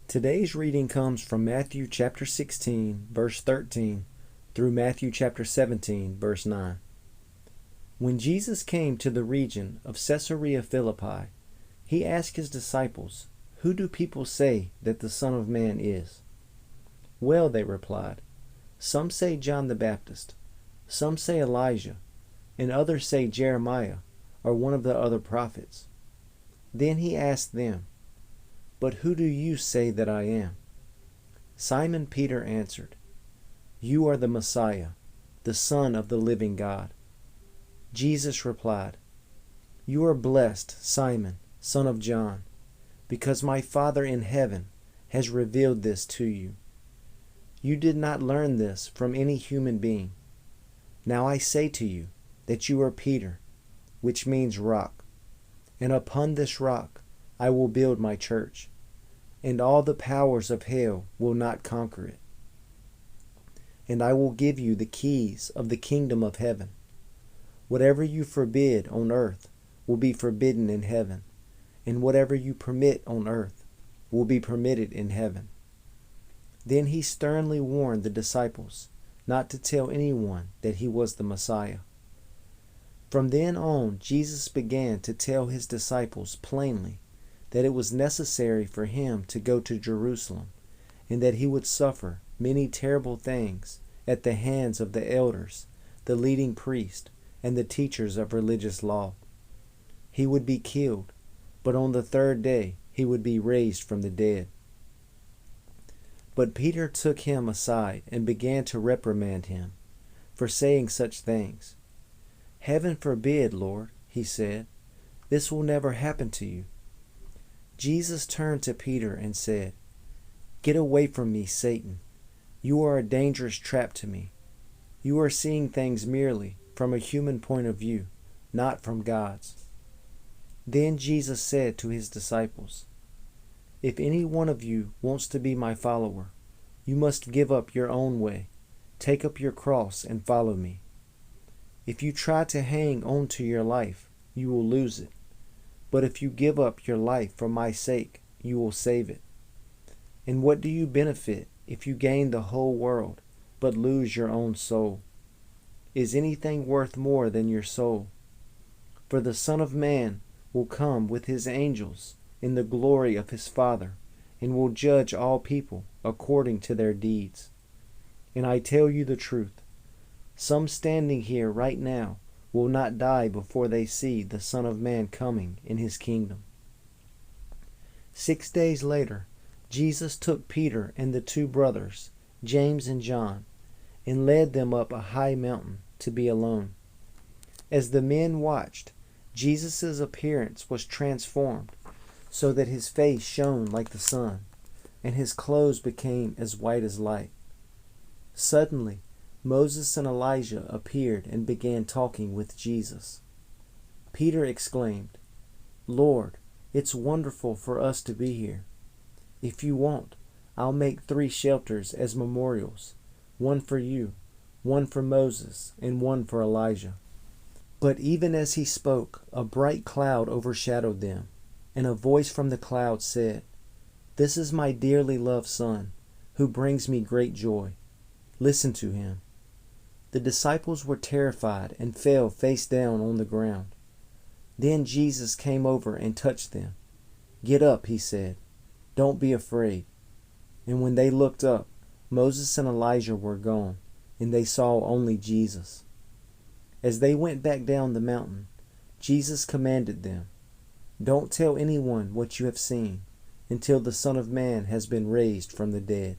Today's reading comes from Matthew chapter 16, verse 13, through Matthew chapter 17, verse 9. When Jesus came to the region of Caesarea Philippi, he asked his disciples, "Who do people say that the Son of Man is?" "Well," they replied, "some say John the Baptist, some say Elijah, and others say Jeremiah or one of the other prophets." Then he asked them, "But who do you say that I am?" Simon Peter answered, "You are the Messiah, the Son of the living God." Jesus replied, "You are blessed, Simon, son of John, because my Father in heaven has revealed this to you. You did not learn this from any human being. Now I say to you that you are Peter, which means rock, and upon this rock I will build my church, and all the powers of hell will not conquer it. And I will give you the keys of the kingdom of heaven. Whatever you forbid on earth will be forbidden in heaven, and whatever you permit on earth will be permitted in heaven." Then he sternly warned the disciples not to tell anyone that he was the Messiah. From then on, Jesus began to tell his disciples plainly that it was necessary for him to go to Jerusalem, and that he would suffer many terrible things at the hands of the elders, the leading priests, and the teachers of religious law. He would be killed, but on the third day he would be raised from the dead. But Peter took him aside and began to reprimand him for saying such things. "Heaven forbid, Lord," he said, "this will never happen to you." Jesus turned to Peter and said, "Get away from me, Satan. You are a dangerous trap to me. You are seeing things merely from a human point of view, not from God's." Then Jesus said to his disciples, "If any one of you wants to be my follower, you must give up your own way, take up your cross, and follow me. If you try to hang on to your life, you will lose it. But if you give up your life for my sake, you will save it. And what do you benefit if you gain the whole world, but lose your own soul? Is anything worth more than your soul? For the Son of Man will come with his angels in the glory of his Father, and will judge all people according to their deeds. And I tell you the truth, some standing here right now will not die before they see the Son of Man coming in his kingdom." 6 days later, Jesus took Peter and the two brothers, James and John, and led them up a high mountain to be alone. As the men watched, Jesus' appearance was transformed so that his face shone like the sun, and his clothes became as white as light. Suddenly, Moses and Elijah appeared and began talking with Jesus. Peter exclaimed, "Lord, it's wonderful for us to be here. If you want, I'll make 3 shelters as memorials, one for you, one for Moses, and one for Elijah." But even as he spoke, a bright cloud overshadowed them, and a voice from the cloud said, "This is my dearly loved Son, who brings me great joy. Listen to him." The disciples were terrified and fell face down on the ground. Then Jesus came over and touched them. "Get up," he said. "Don't be afraid." And when they looked up, Moses and Elijah were gone, and they saw only Jesus. As they went back down the mountain, Jesus commanded them, "Don't tell anyone what you have seen until the Son of Man has been raised from the dead."